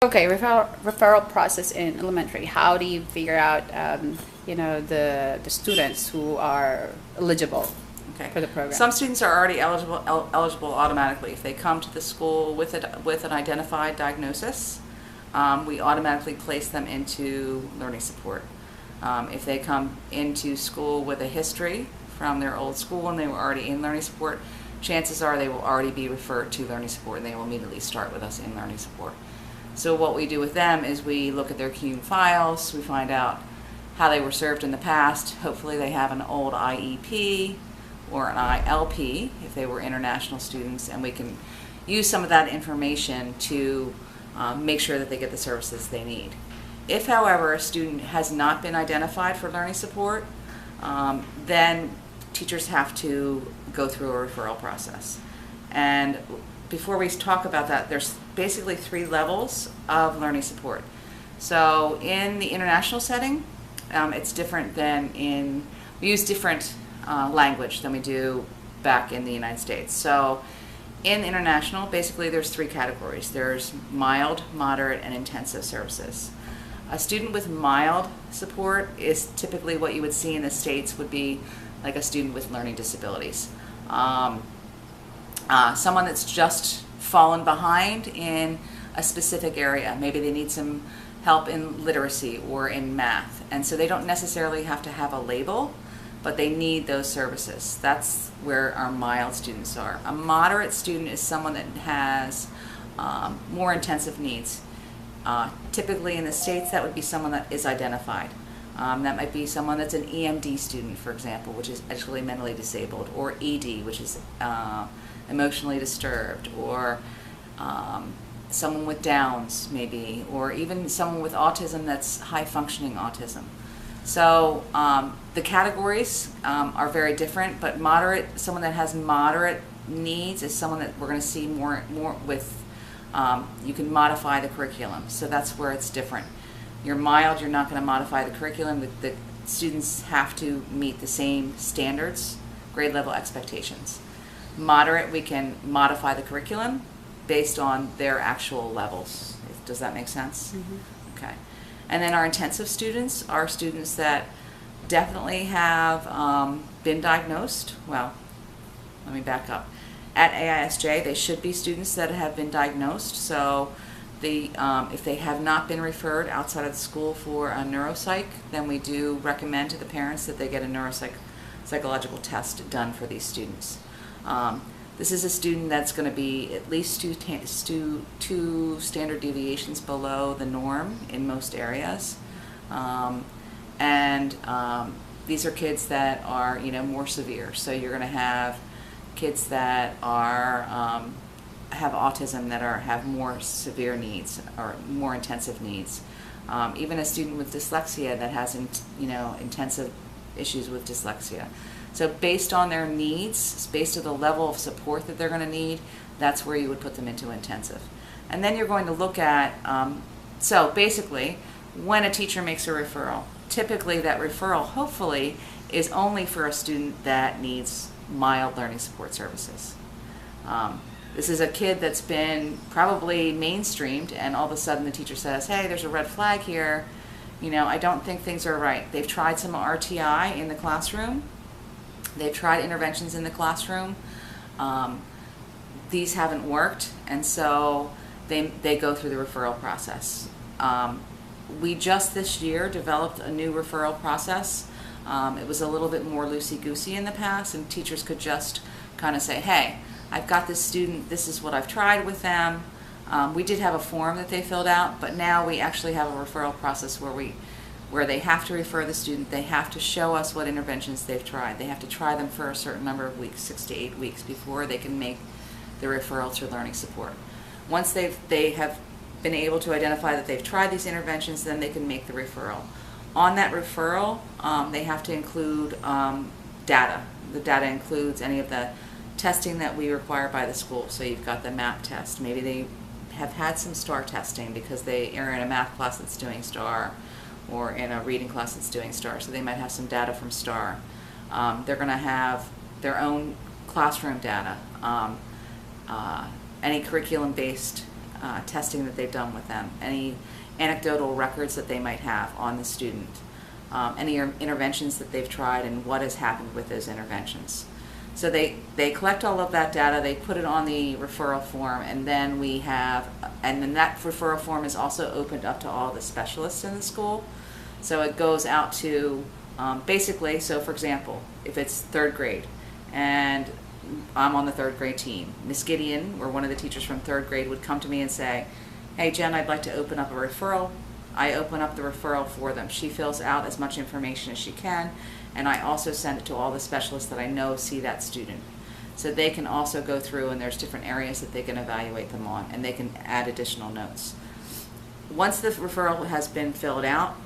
Okay, referral process in elementary. How do you figure out, the students who are eligible Okay. for the program? Some students are already eligible automatically. If they come to the school with an identified diagnosis, we automatically place them into learning support. If they come into school with a history from their old school and they were already in learning support, chances are they will already be referred to learning support and they will immediately start with us in learning support. So what we do with them is we look at their CUNY files, we find out how they were served in the past. Hopefully they have an old IEP or an ILP if they were international students, and we can use some of that information to make sure that they get the services they need. If, however, a student has not been identified for learning support, then teachers have to go through a referral process. And before we talk about that, there's basically 3 levels of learning support. So in the international setting, it's different than we use different language than we do back in the United States. So in international, basically there's 3 categories. There's mild, moderate, and intensive services. A student with mild support is typically what you would see in the States would be like a student with learning disabilities. Someone that's just fallen behind in a specific area. Maybe they need some help in literacy or in math, and so they don't necessarily have to have a label, but they need those services. That's where our mild students are. A moderate student is someone that has more intensive needs. Typically in the States, that would be someone that is identified. That might be someone that's an EMD student, for example, which is actually mentally disabled, or ED, which is emotionally disturbed, or someone with Downs maybe, or even someone with autism that's high functioning autism. So the categories are very different, but someone that has moderate needs is someone that we're going to see more with. You can modify the curriculum, so that's where it's different. You're mild, you're not going to modify the curriculum. The students have to meet the same standards, grade level expectations. Moderate, we can modify the curriculum based on their actual levels. Does that make sense? Mm-hmm. Okay. And then our intensive students are students that definitely have been diagnosed. Well, let me back up. At AISJ, they should be students that have been diagnosed. So if they have not been referred outside of the school for a neuropsych, then we do recommend to the parents that they get a psychological test done for these students. This is a student that's going to be at least two standard deviations below the norm in most areas. These are kids that are more severe. So you're going to have kids that have autism that have more severe needs or more intensive needs. Even a student with dyslexia that has intensive issues with dyslexia. So based on their needs, based on the level of support that they're going to need, that's where you would put them into intensive. And then you're going to look at, so basically, when a teacher makes a referral, typically that referral, hopefully, is only for a student that needs mild learning support services. This is a kid that's been probably mainstreamed, and all of a sudden the teacher says, hey, there's a red flag here. I don't think things are right. They've tried some RTI in the classroom. They've tried interventions in the classroom. These haven't worked, and so they go through the referral process. We just this year developed a new referral process. It was a little bit more loosey-goosey in the past, and teachers could just kind of say, hey, I've got this student, this is what I've tried with them. We did have a form that they filled out, but now we actually have a referral process where they have to refer the student, they have to show us what interventions they've tried. They have to try them for a certain number of weeks, 6 to 8 weeks, before they can make the referral to learning support. Once they have been able to identify that they've tried these interventions, then they can make the referral. On that referral, they have to include data. The data includes any of the testing that we require by the school. So you've got the MAP test. Maybe they have had some STAR testing because they are in a math class that's doing STAR, or in a reading class that's doing STAR. So they might have some data from STAR. They're going to have their own classroom data, any curriculum-based testing that they've done with them, any anecdotal records that they might have on the student, any interventions that they've tried and what has happened with those interventions. So they collect all of that data, they put it on the referral form, and then that referral form is also opened up to all the specialists in the school. So it goes out to, basically, so for example, if it's third grade, and I'm on the third grade team, Miss Gideon, or one of the teachers from third grade, would come to me and say, hey Jen, I'd like to open up a referral. I open up the referral for them. She fills out as much information as she can, and I also send it to all the specialists that I know see that student. So they can also go through, and there's different areas that they can evaluate them on, and they can add additional notes. Once the referral has been filled out,